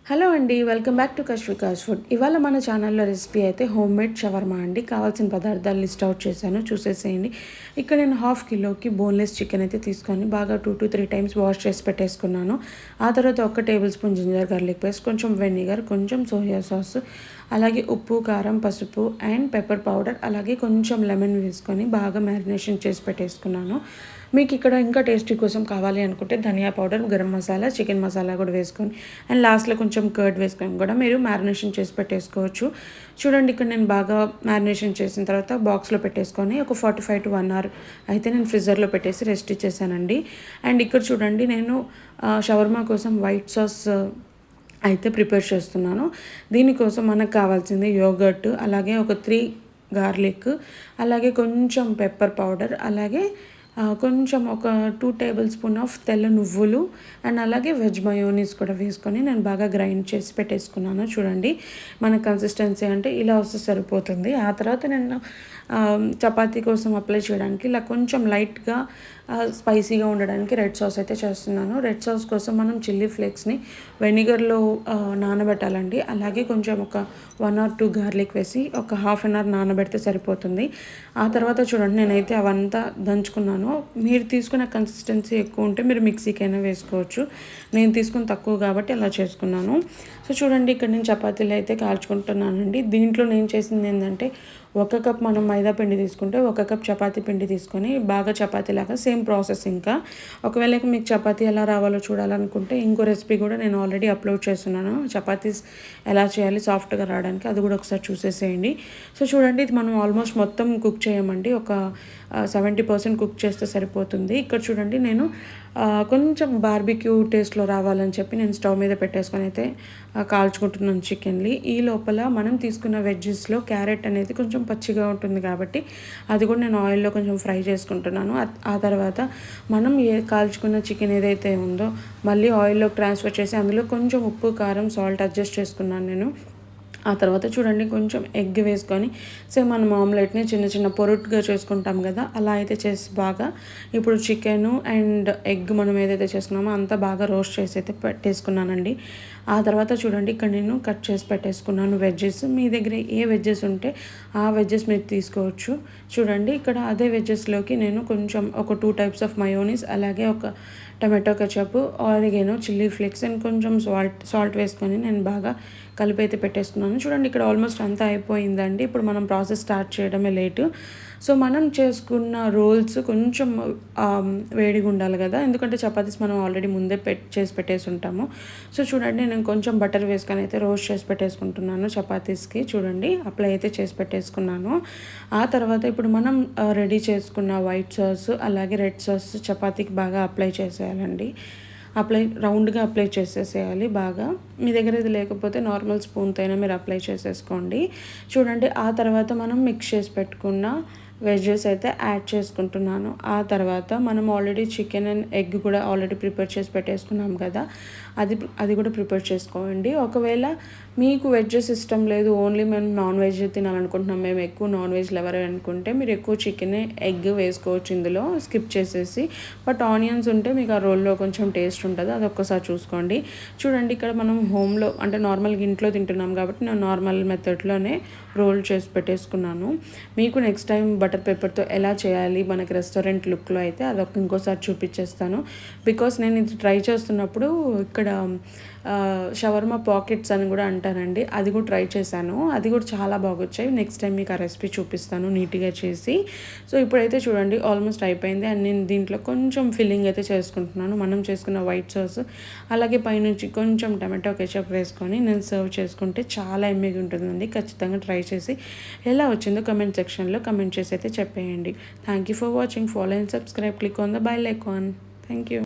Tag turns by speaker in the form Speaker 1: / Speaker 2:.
Speaker 1: Hello అండి, welcome back to కశ్వికాస్ food. ఇవాళ మన ఛానల్లో రెసిపీ అయితే హోమ్ మేడ్ షవర్మా అండి. కావాల్సిన పదార్థాలు లిస్ట్ అవుట్ చేశాను, చూసేసేయండి. ఇక్కడ నేను హాఫ్ కిలోకి బోన్లెస్ చికెన్ అయితే తీసుకొని బాగా 2 to 3 టైమ్స్ వాష్ చేసి పెట్టేసుకున్నాను. ఆ తర్వాత 1 tablespoon ginger garlic paste, కొంచెం వెనిగర్, కొంచెం సోయా సాస్, అలాగే ఉప్పు, కారం, పసుపు అండ్ పెప్పర్ పౌడర్, అలాగే కొంచెం లెమన్ వేసుకొని బాగా మ్యారినేషన్ చేసి పెట్టేసుకున్నాను. మీకు ఇక్కడ ఇంకా టేస్టీ కోసం కావాలి అనుకుంటే ధనియా పౌడర్, గరం మసాలా, చికెన్ మసాలా కూడా వేసుకొని అండ్ లాస్ట్లో కొంచెం కర్డ్ వేసుకొని కూడా మీరు మ్యారినేషన్ చేసి పెట్టేసుకోవచ్చు. చూడండి, ఇక్కడ నేను బాగా మ్యారినేషన్ చేసిన తర్వాత బాక్స్లో పెట్టేసుకొని ఒక 45 to 1 hour అయితే నేను ఫ్రిజర్లో పెట్టేసి రెస్ట్ ఇచ్చేసానండి. అండ్ ఇక్కడ చూడండి, నేను షవర్మా కోసం వైట్ సాస్ అయితే ప్రిపేర్ చేస్తున్నాను. దీనికోసం మనకు కావాల్సింది యోగర్ట్, అలాగే ఒక 3 గార్లిక్, అలాగే కొంచెం పెప్పర్ పౌడర్, అలాగే కొంచెం ఒక 2 టేబుల్ స్పూన్ ఆఫ్ తెల్ల నువ్వులు అండ్ అలాగే వెజ్ మయోనీస్ కూడా వేసుకొని నేను బాగా గ్రైండ్ చేసి పెట్టేసుకున్నాను. చూడండి, మన కన్సిస్టెన్సీ అంటే ఇలా వస్తే సరిపోతుంది. ఆ తర్వాత నేను చపాతీ కోసం అప్లై చేయడానికి ఇలా కొంచెం లైట్గా స్పైసీగా ఉండడానికి రెడ్ సాస్ అయితే చేస్తున్నాను. రెడ్ సాస్ కోసం మనం చిల్లీ ఫ్లేక్స్ని వెనిగర్లో నానబెట్టాలండి. అలాగే కొంచెం ఒక 1 or 2 గార్లిక్ వేసి ఒక ½ an hour నానబెడితే సరిపోతుంది. ఆ తర్వాత చూడండి, నేనైతే అవంతా దంచుకున్నాను. మీరు తీసుకున్న కన్సిస్టెన్సీ ఎక్కువ ఉంటే మీరు మిక్సీకైనా వేసుకోవచ్చు. నేను తీసుకుని తక్కువ కాబట్టి అలా చేసుకున్నాను. సో చూడండి, ఇక్కడ నేను చపాతీలు అయితే కాల్చుకుంటున్నానండి. దీంట్లో నేను చేసింది ఏంటంటే 1 కప్ మనం మైదా పిండి తీసుకుంటే 1 కప్ చపాతీ పిండి తీసుకొని బాగా చపాతీలాగా సేమ్ ప్రాసెస్. ఇంకా ఒకవేళ మీకు చపాతీ ఎలా రావాలో చూడాలనుకుంటే ఇంకో రెసిపీ కూడా నేను ఆల్రెడీ అప్లోడ్ చేస్తున్నాను, చపాతీస్ ఎలా చేయాలి సాఫ్ట్గా రావడానికి. అది కూడా ఒకసారి చూసేసేయండి. సో చూడండి, ఇది మనం ఆల్మోస్ట్ మొత్తం కుక్ చేయమండి, ఒక 70% కుక్ చేస్తే సరిపోతుంది. ఇక్కడ చూడండి, నేను కొంచెం బార్బిక్యూ టేస్ట్లో రావాలని చెప్పి నేను స్టవ్ మీద పెట్టేసుకొని అయితే కాల్చుకుంటున్నాను చికెన్ని. ఈ లోపల మనం తీసుకున్న వెజ్జెస్లో క్యారెట్ అనేది కొంచెం పచ్చిగా ఉంటుంది కాబట్టి అది కూడా నేను ఆయిల్లో కొంచెం ఫ్రై చేసుకుంటున్నాను. ఆ తర్వాత మనం కాల్చుకున్న చికెన్ ఏదైతే ఉందో మళ్ళీ ఆయిల్లోకి ట్రాన్స్ఫర్ చేసి అందులో కొంచెం ఉప్పు, కారం, సాల్ట్ అడ్జస్ట్ చేసుకున్నాను నేను. ఆ తర్వాత చూడండి, కొంచెం ఎగ్ వేసుకొని సేమ్ మనం ఆమ్లెట్ని చిన్న చిన్న పొరుటుగా చేసుకుంటాం కదా, అలా అయితే చేసి బాగా ఇప్పుడు చికెను అండ్ ఎగ్ మనం ఏదైతే చేసుకున్నామో అంతా బాగా రోస్ట్ చేసి అయితే పెట్టేసుకున్నానండి. ఆ తర్వాత చూడండి, ఇక్కడ నేను కట్ చేసి పెట్టేసుకున్నాను వెజ్జెస్. మీ దగ్గర ఏ వెజ్జెస్ ఉంటే ఆ వెజ్జెస్ మీరు తీసుకోవచ్చు. చూడండి, ఇక్కడ అదే వెజ్జెస్లోకి నేను కొంచెం ఒక 2 టైప్స్ ఆఫ్ మయోనీస్, అలాగే ఒక tomato ketchup, oregano, chilli flakes and కొంచెం సాల్ట్ వేసుకొని నేను బాగా కలిపి అయితే పెట్టేసుకున్నాను. చూడండి, ఇక్కడ ఆల్మోస్ట్ అంతా అయిపోయిందండి. ఇప్పుడు మనం ప్రాసెస్ స్టార్ట్ చేయడమే లేటు. సో మనం చేసుకున్న రోల్స్ కొంచెం వేడిగా ఉండాలి కదా, ఎందుకంటే చపాతీస్ మనం ఆల్రెడీ ముందే చేసి పెట్టేసి ఉంటాము. సో చూడండి, నేను కొంచెం బటర్ వేసుకొని అయితే రోస్ట్ చేసి పెట్టేసుకుంటున్నాను చపాతీస్కి. చూడండి, అప్లై అయితే చేసి పెట్టేసుకున్నాను. ఆ తర్వాత ఇప్పుడు మనం రెడీ చేసుకున్న వైట్ సాస్, అలాగే రెడ్ సాస్ చపాతీకి బాగా అప్లై చేసేయాలండి. రౌండ్గా అప్లై చేసేసేయాలి బాగా. మీ దగ్గర ఇది లేకపోతే నార్మల్ స్పూన్తో అయినా మీరు అప్లై చేసేసుకోండి. చూడండి, ఆ తర్వాత మనం మిక్స్ చేసి పెట్టుకున్న వెజ్జెస్ అయితే యాడ్ చేసుకుంటున్నాను. ఆ తర్వాత మనం ఆల్రెడీ చికెన్ అండ్ ఎగ్ కూడా ఆల్రెడీ ప్రిపేర్ చేసి పెట్టేసుకున్నాం కదా, అది కూడా ప్రిపేర్ చేసుకోండి. ఒకవేళ మీకు వెజ్జెస్ ఇష్టం లేదు, ఓన్లీ మేము నాన్ వెజ్ తినాలనుకుంటున్నాం, మేము ఎక్కువ నాన్ వెజ్ లెవర్ అనుకుంటే మీరు ఎక్కువ చికెన్, ఎగ్ వేసుకోవచ్చు ఇందులో స్కిప్ చేసేసి. బట్ ఆనియన్స్ ఉంటే మీకు ఆ రోల్లో కొంచెం టేస్ట్ ఉంటుంది, అది ఒక్కసారి చూసుకోండి. చూడండి, ఇక్కడ మనం హోమ్లో అంటే నార్మల్గా ఇంట్లో తింటున్నాం కాబట్టి నేను నార్మల్ మెథడ్లోనే రోల్ చేసి పెట్టేసుకున్నాను. మీకు నెక్స్ట్ టైం బటర్ పేపర్తో ఎలా చేయాలి మనకి రెస్టారెంట్ లుక్లో అయితే అదొక ఇంకోసారి చూపించేస్తాను. బికాస్ నేను ఇది ట్రై చేస్తున్నప్పుడు ఇక్కడ షవర్మా పాకెట్స్ అని కూడా అంటారండి, అది కూడా ట్రై చేశాను. అది కూడా చాలా బాగా వచ్చాయి. నెక్స్ట్ టైం మీకు ఆ రెసిపీ చూపిస్తాను నీట్గా చేసి. సో ఇప్పుడైతే చూడండి, ఆల్మోస్ట్ అయిపోయింది. అండ్ నేను దీంట్లో కొంచెం ఫిల్లింగ్ అయితే చేసుకుంటున్నాను. మనం చేసుకున్న వైట్ సాస్, అలాగే పైనుంచి కొంచెం టమాటో కెచప్ వేసుకొని నేను సర్వ్ చేసుకుంటే చాలా ఎమ్మిగా ఉంటుందండి. ఖచ్చితంగా ట్రై చేసి ఎలా వచ్చిందో కమెంట్ సెక్షన్లో కమెంట్ చేసి అయితే చెప్పేయండి. Thank you for watching. Follow and subscribe. Click on the bell icon. Thank you.